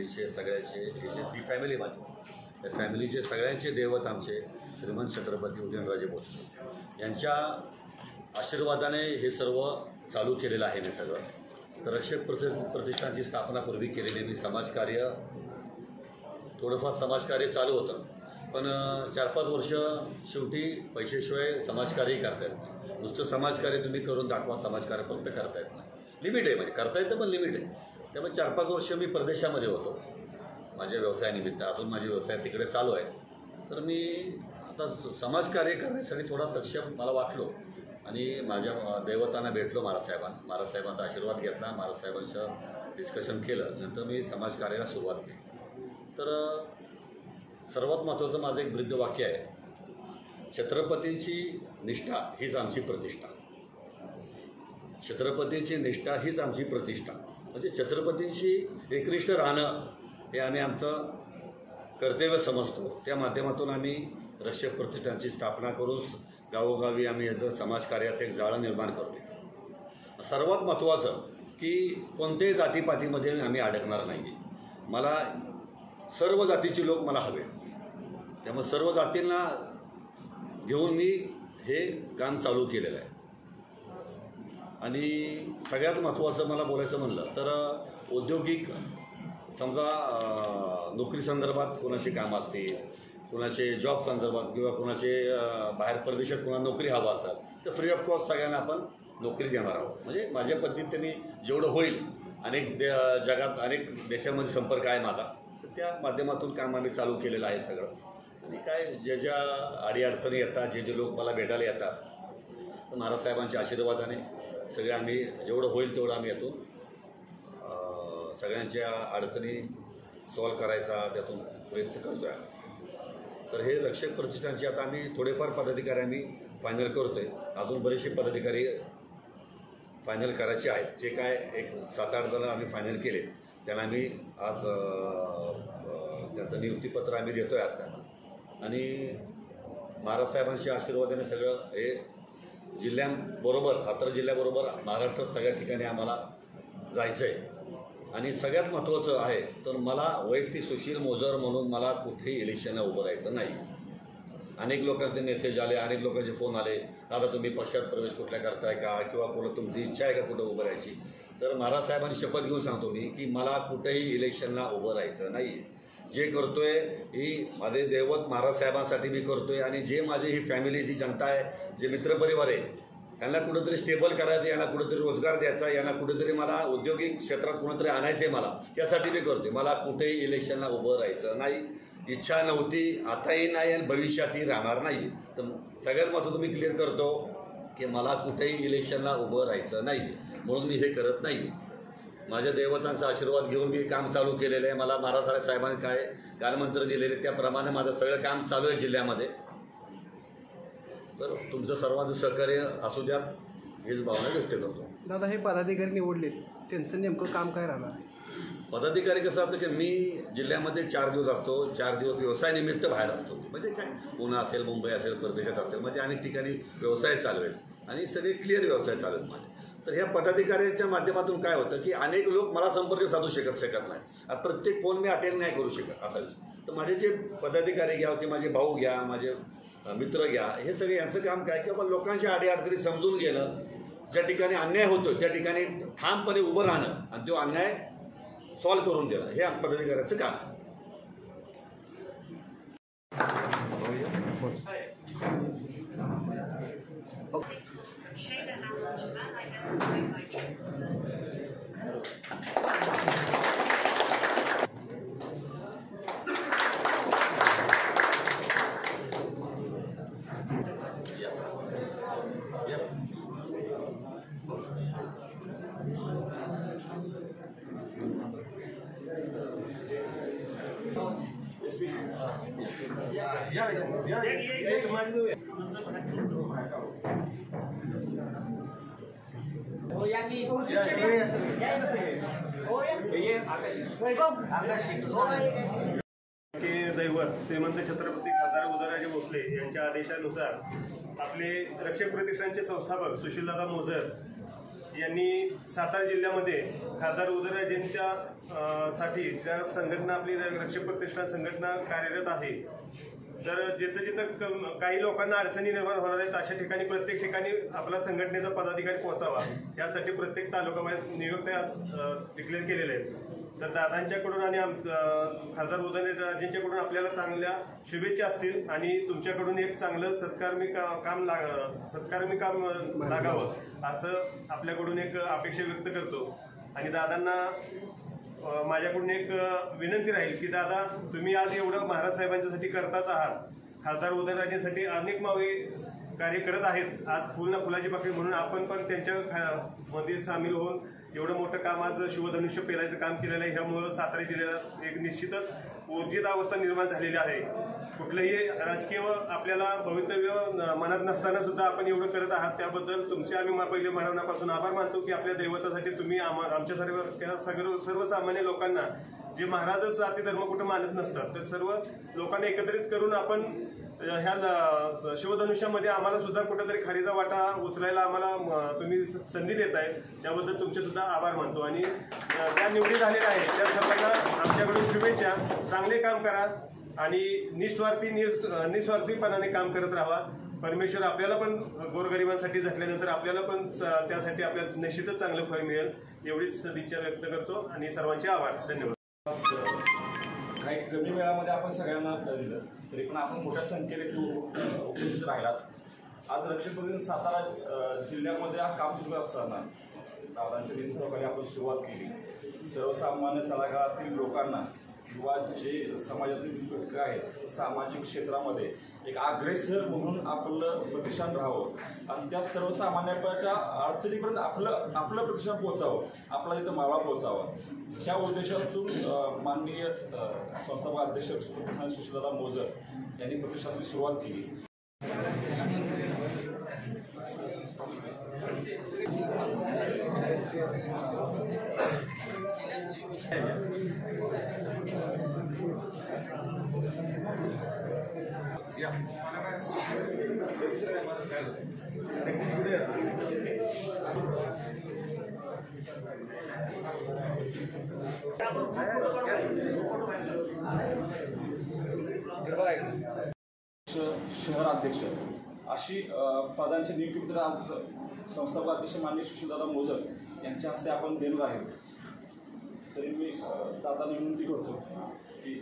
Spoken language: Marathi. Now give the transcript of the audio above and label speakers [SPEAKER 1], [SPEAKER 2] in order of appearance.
[SPEAKER 1] फॅमिलीचे सगळ्याचे हे जे ही फॅमिली माझी त्या फॅमिलीचे सगळ्यांचे दैवत आमचे श्रीमंत छत्रपती उदयनराजे भोसले यांच्या आशीर्वादाने हे सर्व चालू केलेलं आहे मी सगळं. तर रक्षक प्रतिष्ठानची स्थापना पूर्वी केलेली मी समाजकार्य थोडंफार समाजकार्य चालू होतं, पण 4-5 वर्ष शेवटी पैशाशिवाय समाजकार्यही करता येत नाही. नुसतं समाजकार्य तुम्ही करून दाखवा, समाजकार्य फक्त करता येत नाही. लिमिट आहे म्हणजे करता येतं पण लिमिट आहे. त्यामुळे 4-5 वर्ष मी परदेशामध्ये होतो माझ्या व्यवसायानिमित्त. अजून माझे व्यवसाय तिकडे चालू आहे. तर मी आता समाजकार्य करण्यासाठी थोडा सक्षम मला वाटलो आणि माझ्या दैवतांना भेटलो महाराजसाहेबांचा आशीर्वाद घेतला, महाराजसाहेबांचं डिस्कशन केलं. नंतर मी समाजकार्याला सुरुवात केली. तर सर्वात महत्त्वाचं माझं एक ब्रीद वाक्य आहे, छत्रपतींची निष्ठा हीच आमची प्रतिष्ठा. छत्रपतींची निष्ठा हीच आमची प्रतिष्ठा. म्हणजे छत्रपतींशी एकनिष्ठ राहणं हे आम्ही आमचं कर्तव्य समजतो. त्या माध्यमातून आम्ही रक्षक प्रतिष्ठानची स्थापना करून गावोगावी आम्ही याचं समाजकार्याचं एक जाळं निर्माण करतो. सर्वात महत्त्वाचं की कोणत्याही जातीपातीमध्ये आम्ही अडकणार नाही. मला सर्व जातीचे लोक मला हवे, त्यामुळे सर्व जातींना घेऊन मी हे काम चालू केलेलं आहे. आणि सगळ्यात महत्त्वाचं मला बोलायचं म्हणलं तर औद्योगिक समजा नोकरी संदर्भात कोणाची कामं असतील, कोणाचे जॉब संदर्भात किंवा कोणाचे बाहेर परदेशात कोणाला नोकरी हवा असेल तर फ्री ऑफ कॉस्ट सगळ्यांना आपण नोकरी देणार आहोत. म्हणजे माझ्या पद्धतीने जेवढं होईल, जगात अनेक देशांमध्ये संपर्क आहे माझा, तर त्या माध्यमातून काम आम्ही चालू केलेलं आहे सगळं. आणि काय ज्या अडीअडचणी येतात, जे लोक मला भेटायला येतात, तर महाराजसाहेबांच्या आशीर्वादाने सगळे आम्ही जेवढं होईल तेवढं आम्ही येतो सगळ्यांच्या अडचणी सॉल्व करायचा त्यातून प्रयत्न करतो आहे. तर हे रक्षक प्रतिष्ठानची आता आम्ही थोडेफार पदाधिकारी आम्ही फायनल करतो आहे. अजून बरेचसे पदाधिकारी फायनल करायचे आहेत. जे काय एक 7-8 जण आम्ही फायनल केले, त्यांना आम्ही आज त्याचं नियुक्तीपत्र आम्ही देतो आहे आज त्यांना. आणि महाराजसाहेबांच्या आशीर्वादाने सगळं हे जिल्ह्यांबरोबर, 7 जिल्ह्याबरोबर महाराष्ट्रात सगळ्या ठिकाणी आम्हाला जायचं आहे. आणि सगळ्यात महत्त्वाचं आहे तर मला वैयक्तिक सुशील मोजर म्हणून मला कुठेही इलेक्शनला उभं राहायचं नाही. अनेक लोकांचे मेसेज आले, अनेक लोकांचे फोन आले, आता तुम्ही पक्षात प्रवेश कुठल्या करताय का, किंवा कुठं तुमची इच्छा आहे का कुठं उभं राहायची. तर महाराजसाहेबांनी शपथ घेऊन सांगतो मी की मला कुठेही इलेक्शनला उभं राहायचं नाही. जे करतोय ही माझे दैवत महाराजसाहेबांसाठी मी करतोय. आणि जे माझी ही फॅमिली जी जनता आहे, जे मित्रपरिवार आहे, यांना कुठंतरी स्टेबल करायचं, यांना कुठंतरी रोजगार द्यायचा, यांना कुठेतरी मला औद्योगिक क्षेत्रात कुठंतरी आणायचं आहे मला, यासाठी मी करतोय. मला कुठेही इलेक्शनला उभं राहायचं नाही. इच्छा नव्हती, आताही नाही आणि भविष्यातही राहणार नाही. तर सगळ्यात महत्त्वाचं मी क्लिअर करतो की मला कुठेही इलेक्शनला उभं राहायचं नाही, म्हणून मी हे करत नाही. माझ्या दैवतांचा आशीर्वाद घेऊन मी काम चालू केलेलं आहे. मला महाराजसाहेबांनी काय कालमंत्र दिलेले त्याप्रमाणे माझं सगळं काम चालू आहे जिल्ह्यामध्ये. तर तुमचं सर्वांचं सहकार्य असू द्या हीच भावना व्यक्त करतो.
[SPEAKER 2] दादा, हे पदाधिकारी निवडले, त्यांचं नेमकं काम काय राहणार आहे?
[SPEAKER 1] पदाधिकारी कसं असतं की मी जिल्ह्यामध्ये 4 दिवस असतो, 4 दिवस व्यवसायानिमित्त बाहेर असतो. म्हणजे काय पुणे असेल, मुंबई असेल, परदेशात असेल, म्हणजे अनेक ठिकाणी व्यवसाय चालू आहेत आणि सगळे क्लिअर व्यवसाय चालू आहेत माझे. तर ह्या पदाधिकाऱ्यांच्या माध्यमातून काय होतं की अनेक लोक मला संपर्क साधू शकत नाही. प्रत्येक फोन मी अटेंड नाही करू शकत असा विषय. तर माझे जे पदाधिकारी घ्या की माझे भाऊ घ्या, माझे मित्र घ्या, हे सगळे यांचं काम काय की आपण लोकांच्या अडीअडचणी समजून घेणं, ज्या ठिकाणी अन्याय होतो त्या ठिकाणी ठामपणे उभं राहणं आणि तो अन्याय सॉल्व करून देणं, हे पदाधिकाऱ्याचं काम.
[SPEAKER 3] दैवत श्रीमंत छत्रपती खासदार उदयनराजे भोसले यांच्या आदेशानुसार आपले रक्षक प्रतिष्ठानचे संस्थापक सुशीलदादा मोजर यांनी सातारा जिल्ह्यामध्ये खासदार उदयनराजेंच्या साठी ज्या संघटना आपली रक्षक प्रतिष्ठान संघटना कार्यरत आहे, तर जिथं जिथं काही लोकांना अडचणी निर्माण होणार आहेत अशा ठिकाणी प्रत्येक ठिकाणी आपला संघटनेचा पदाधिकारी पोहोचावा यासाठी प्रत्येक तालुका नियुक्त डिक्लेअर केलेले आहेत. तर दादांच्याकडून आणि खासदार उदयनराजेंच्याकडून आपल्याला चांगल्या शुभेच्छा असतील आणि तुमच्याकडून एक चांगलं सत्कारमी काम लागावं असं आपल्याकडून एक अपेक्षा व्यक्त करतो. आणि दादांना माझ्याकडून एक विनंती राहील की दादा, तुम्ही आज एवढं महाराज साहेबांच्यासाठी करताच आहात, खासदार उदयनराजेंसाठी अनेक मावे कार्य करत आहेत. आज फुल ना फुलाची पाकळी म्हणून आपण पण त्यांच्या मध्ये सामील होऊन एवढं मोठं काम आज शिवधनुष्य पेलायचं काम केलेलं आहे. ह्यामुळं सातारा जिल्ह्याला एक निश्चितच ऊर्जित अवस्था निर्माण झालेली आहे. कुठलंही राजकीय आपल्याला भवितव्य मनात नसताना सुद्धा आपण एवढं करत आहात, त्याबद्दल तुमचे आम्ही पहिले मनापासून आभार मानतो की आपल्या दैवतासाठी तुम्ही आमच्या सर्वसामान्य लोकांना जे महाराजच जाती धर्म कुठं मानत नसतात, तर सर्व लोकांना एकत्रित करून आपण ह्या शिवधनुष्यामध्ये आम्हाला सुद्धा कुठेतरी खारीचा वाटा उचलायला आम्हाला तुम्ही संधी देताय, त्याबद्दल तुमचे सुद्धा आभार मानतो. आणि त्या निवडी झालेल्या आहेत त्या सर्वांना आमच्याकडून शुभेच्छा. चांगले काम करा आणि निस्वार्थीपणाने काम करत राहा. परमेश्वर आपल्याला पण गोरगरिबांसाठी झटल्यानंतर आपल्याला पण त्यासाठी आपल्याला निश्चितच चांगलं फळ मिळेल एवढीच सदिच्छा व्यक्त करतो आणि सर्वांचे आभार. धन्यवाद.
[SPEAKER 4] काही कमी वेळामध्ये आपण सगळ्यांना दिलं तरी पण आपण मोठ्या संख्येने उपस्थित राहिलात. आज रक्षक सातारा जिल्ह्यामध्ये हा काम सुरू असताना दादांच्या नेतृत्वाखाली आपण सुरुवात केली. सर्वसामान्य तळागाळातील लोकांना किंवा जे समाजातील घटक आहेत सामाजिक क्षेत्रामध्ये एक अग्रेसर म्हणून आपलं प्रतिष्ठान राहावं आणि त्या सर्वसामान्याच्या अडचणीपर्यंत आपलं प्रतिष्ठान पोहोचावं, आपला तिथं मावा पोहोचावा, ह्या उद्देशातून माननीय संस्थापक अध्यक्ष सुशीलदादा मोजर यांनी प्रतिष्ठानाची सुरुवात केली. शहर अध्यक्ष अशी पदांची नियुक्ती आज संस्थापक अध्यक्ष माननीय सुशीलदादा मोजर यांच्या हस्ते आपण देणार आहे. तरी मी दादांना विनंती करतो की